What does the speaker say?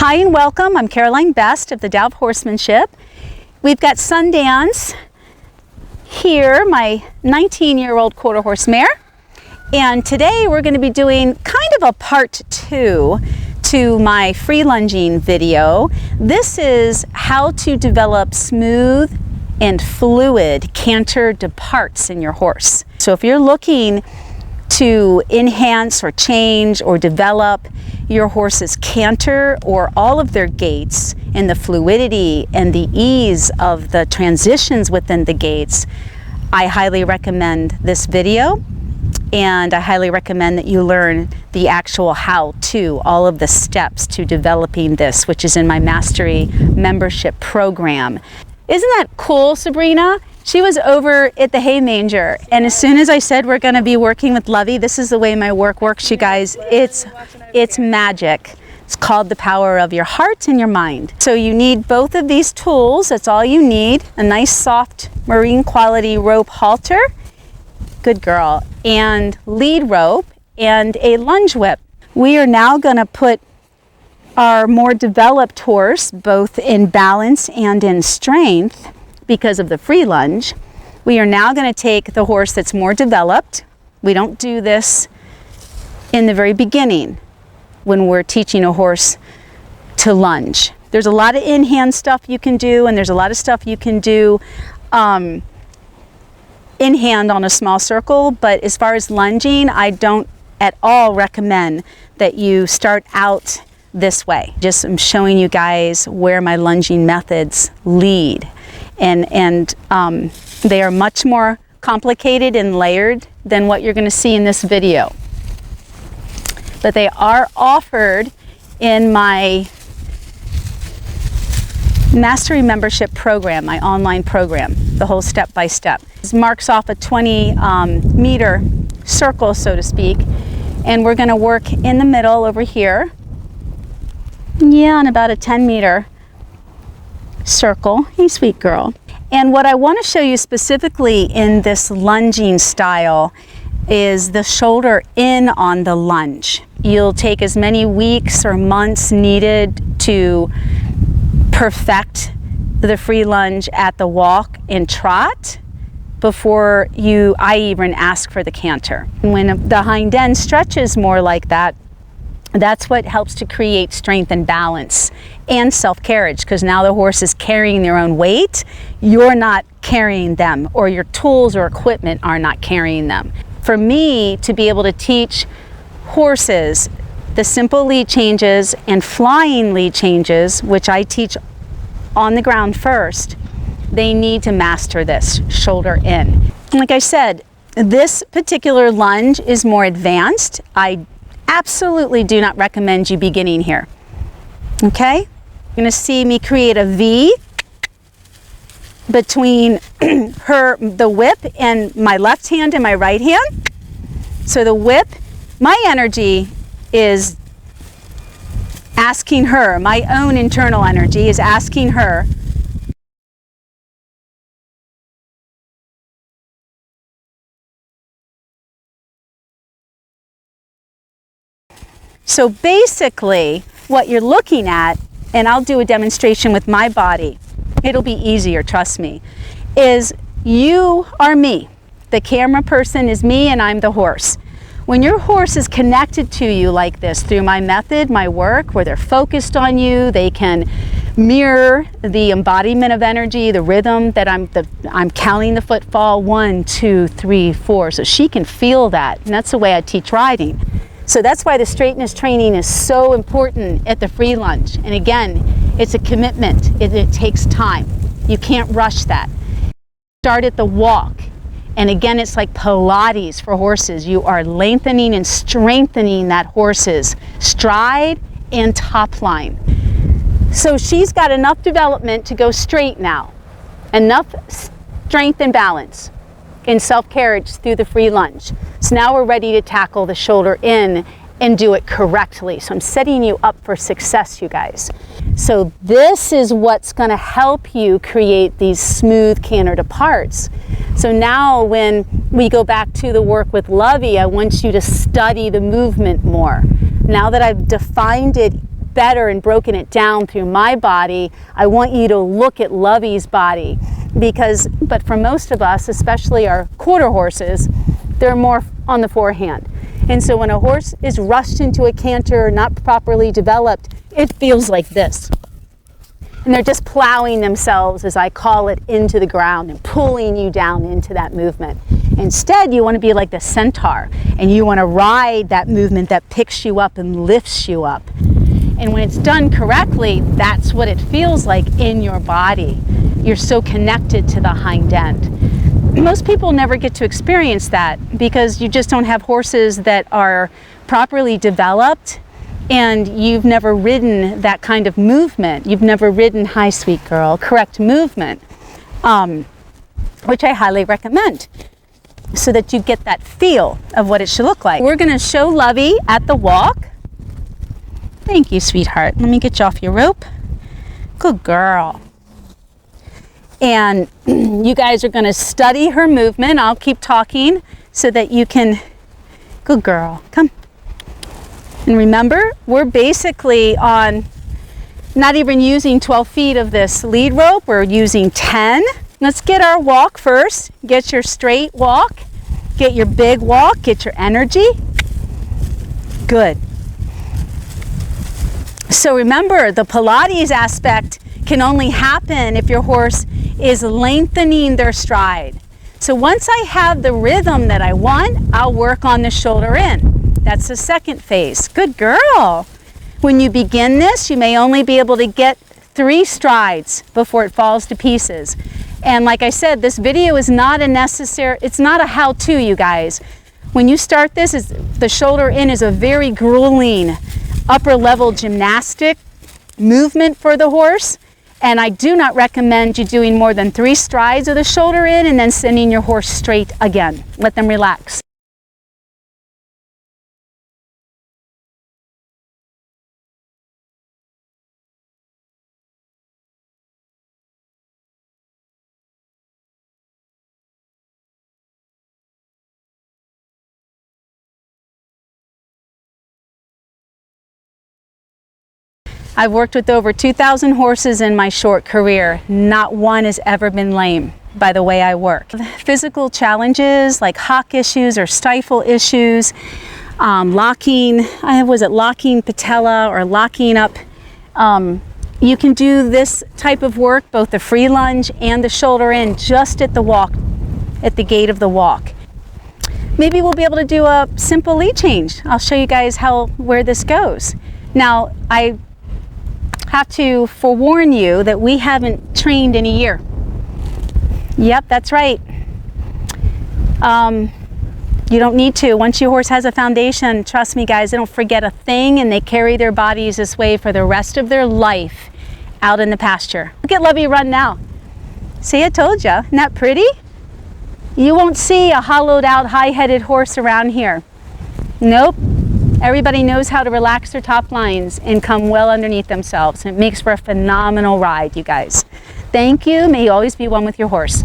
Hi and welcome. I'm Caroline Best of the Dow of Horsemanship. We've got Sundance here, my 19-year-old quarter horse mare. And today we're going to be doing kind of a part 2 to my free lunging video. This is how to develop smooth and fluid canter departs in your horse. So if you're looking to enhance or change or develop your horse's canter or all of their gaits and the fluidity and the ease of the transitions within the gaits, I highly recommend this video, and I highly recommend that you learn the actual how-to, all of the steps to developing this, which is in my Mastery membership program. Isn't that cool, Sabrina? She was over at the hay manger, and as soon as I said we're going to be working with Lovey, this is the way my work works, you guys. It's magic. It's called the power of your heart and your mind. So you need both of these tools. That's all you need. A nice soft marine quality rope halter, good girl, and lead rope, and a lunge whip. We are now going to put our more developed horse both in balance and in strength because of the free lunge. We are now going to take the horse that's more developed. We don't do this in the very beginning when we're teaching a horse to lunge. There's a lot of in-hand stuff you can do, and there's a lot of stuff you can do in hand on a small circle, but as far as lunging, I don't at all recommend that you start out this way. Just I'm showing you guys where my lunging methods lead. And they are much more complicated and layered than what you're going to see in this video. But they are offered in my Mastery membership program, my online program, the whole step-by-step. This marks off a 20-meter circle, so to speak, and we're going to work in the middle over here. Yeah, on about a 10-meter circle. Hey, sweet girl. And what I want to show you specifically in this lunging style is the shoulder in on the lunge. You'll take as many weeks or months needed to perfect the free lunge at the walk and trot before I even ask for the canter. When the hind end stretches more like that, that's what helps to create strength and balance and self-carriage, because now the horse is carrying their own weight. You're not carrying them, or your tools or equipment are not carrying them. For me to be able to teach horses the simple lead changes and flying lead changes, which I teach on the ground first, they need to master this shoulder in. Like I said, this particular lunge is more advanced. I absolutely do not recommend you beginning here. Okay? You're going to see me create a V between the whip and my left hand and my right hand. So the whip, my energy is asking her, my own internal energy is asking her So basically, what you're looking at, and I'll do a demonstration with my body, it'll be easier, trust me, is you are me. The camera person is me and I'm the horse. When your horse is connected to you like this through my method, my work, where they're focused on you, they can mirror the embodiment of energy, the rhythm that I'm counting the footfall, 1, 2, 3, 4, so she can feel that, and that's the way I teach riding. So that's why the straightness training is so important at the free lunge. And again, it's a commitment. It takes time. You can't rush that. Start at the walk. And again, it's like Pilates for horses. You are lengthening and strengthening that horse's stride and top line. So she's got enough development to go straight now. Enough strength and balance in self-carriage through the free lunge. So now we're ready to tackle the shoulder in and do it correctly. So I'm setting you up for success, you guys. So this is what's going to help you create these smooth canter departs. So now when we go back to the work with Lovey, I want you to study the movement more. Now that I've defined it better and broken it down through my body, I want you to look at Lovey's body, but for most of us, especially our quarter horses, they're more on the forehand. And so when a horse is rushed into a canter, not properly developed, it feels like this. And they're just plowing themselves, as I call it, into the ground and pulling you down into that movement. Instead, you want to be like the centaur, and you want to ride that movement that picks you up and lifts you up. And when it's done correctly, that's what it feels like in your body. You're so connected to the hind end. Most people never get to experience that because you just don't have horses that are properly developed, and you've never ridden that kind of movement. You've never ridden Hi Sweet Girl, correct movement, which I highly recommend, so that you get that feel of what it should look like. We're going to show Lovey at the walk. Thank you, sweetheart. Let me get you off your rope. Good girl. And you guys are going to study her movement. I'll keep talking so that you can... Good girl. Come. And remember, we're basically on not even using 12 feet of this lead rope. We're using 10. Let's get our walk first. Get your straight walk. Get your big walk. Get your energy. Good. So remember, the Pilates aspect can only happen if your horse is lengthening their stride. So once I have the rhythm that I want, I'll work on the shoulder in. That's the second phase. Good girl. When you begin this, you may only be able to get 3 strides before it falls to pieces. And like I said, this video is not it's not a how-to, you guys. When you start this, the shoulder in is a very grueling upper level gymnastic movement for the horse. And I do not recommend you doing more than 3 strides of the shoulder in and then sending your horse straight again. Let them relax. I've worked with over 2,000 horses in my short career. Not one has ever been lame by the way I work. Physical challenges like hock issues or stifle issues, locking patella or locking up. You can do this type of work, both the free lunge and the shoulder in, just at the walk, at the gait of the walk. Maybe we'll be able to do a simple lead change. I'll show you guys where this goes. Now, I have to forewarn you that we haven't trained in a year. Yep, that's right. You don't need to. Once your horse has a foundation, trust me guys, they don't forget a thing, and they carry their bodies this way for the rest of their life out in the pasture. Look at Lovey run now. See, I told you. Isn't that pretty? You won't see a hollowed out, high-headed horse around here. Nope. Everybody knows how to relax their top lines and come well underneath themselves. And it makes for a phenomenal ride, you guys. Thank you. May you always be one with your horse.